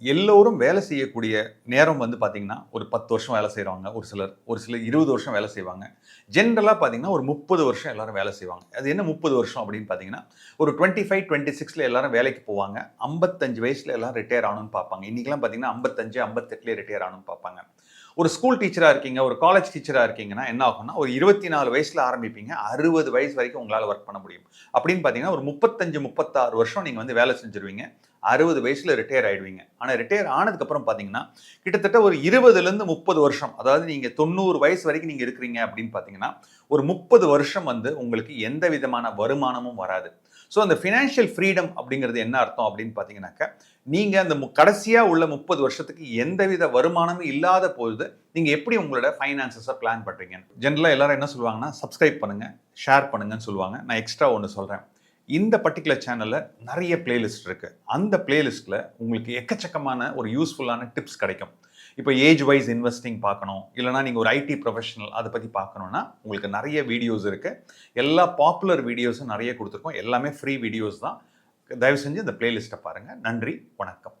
எல்லோரும் வேலை செய்யக்கூடிய நேரம் வந்து பார்த்தீங்கன்னா, ஒரு 10 வருஷம் வேலை செய்றவங்க ஒரு சிலர் 20 வருஷம் வேலை செய்வாங்க. ஜென்ரலா பார்த்தீங்கன்னா, ஒரு 30 வருஷம் எல்லாரும் வேலை செய்வாங்க. அது என்ன 30 வருஷம் அப்படின்னு பார்த்தீங்கன்னா, ஒரு 25, 26ல எல்லாரும் வேலைக்கு போவாங்க. 55 வயசுல எல்லாரும் ரிட்டயர் ஆகணும்னு பார்ப்பாங்க. இன்னைக்கெல்லாம் பார்த்தீங்கன்னா 55, 58லயே ரிட்டயர் ஆகணும்னு பார்ப்பாங்க. ஒரு ஸ்கூல் டீச்சரா இருக்கீங்க, ஒரு காலேஜ் டீச்சரா இருக்கீங்கன்னா என்ன ஆகும்னா, ஒரு 24 வயசுல ஆரம்பிப்பீங்க. 60 வயசு வரைக்கும் உங்களால வொர்க் பண்ண முடியும். அப்படின்னு பார்த்தீங்கன்னா, ஒரு 35, 36 வருஷம் நீங்க வந்து வேலை செஞ்சுருவீங்க. 60 வயசுல ரிட்டயர் ஆயிடுவீங்க. ஆனா ரிட்டயர் ஆனதுக்கு அப்புறம் பார்த்தீங்கன்னா, கிட்டத்தட்ட ஒரு 20லிருந்து 30 வருஷம், அதாவது நீங்க 90 வயசு வரைக்கும் நீங்க இருக்கிறீங்க அப்படின்னு பார்த்தீங்கன்னா, ஒரு 30 வருஷம் வந்து உங்களுக்கு எந்த விதமான வருமானமும் வராது. ஸோ அந்த ஃபினான்ஷியல் ஃப்ரீடம் அப்படிங்கிறது என்ன அர்த்தம் அப்படின்னு பார்த்தீங்கன்னாக்க, நீங்க அந்த கடைசியா உள்ள 30 வருஷத்துக்கு எந்தவித வருமானமும் இல்லாத பொழுது, நீங்க எப்படி உங்களோட ஃபைனான்ஸஸ பிளான் பண்றீங்க? ஜெனரலா எல்லாரும் என்ன சொல்லுவாங்கன்னா, சப்ஸ்கிரைப் பண்ணுங்க, ஷேர் பண்ணுங்கன்னு சொல்லுவாங்க. நான் எக்ஸ்ட்ரா ஒண்ணு சொல்றேன். இந்த பர்ட்டிகுலர் சேனல்ல நெறைய பிளேலிஸ்ட் இருக்கு. அந்த பிளேலிஸ்ட்ல உங்களுக்கு எக்கச்சக்கமான ஒரு யூஸ்ஃபுல்லான டிப்ஸ் கிடைக்கும். இப்போ ஏஜ் வைஸ் இன்வெஸ்டிங் பார்க்கணும், இல்லன்னா நீங்க ஒரு ஐடி ப்ரொஃபஷனல் அத பத்தி பார்க்கணும்னா, உங்களுக்கு நெறைய வீடியோஸ் இருக்கு. எல்லா பாப்புலர் வீடியோஸும் நெறைய குடுத்துருக்கோம். எல்லாமே ஃப்ரீ வீடியோஸ் தான். தயவு செஞ்சு இந்த பிளேலிஸ்ட்ட பாருங்க. நன்றி, வணக்கம்.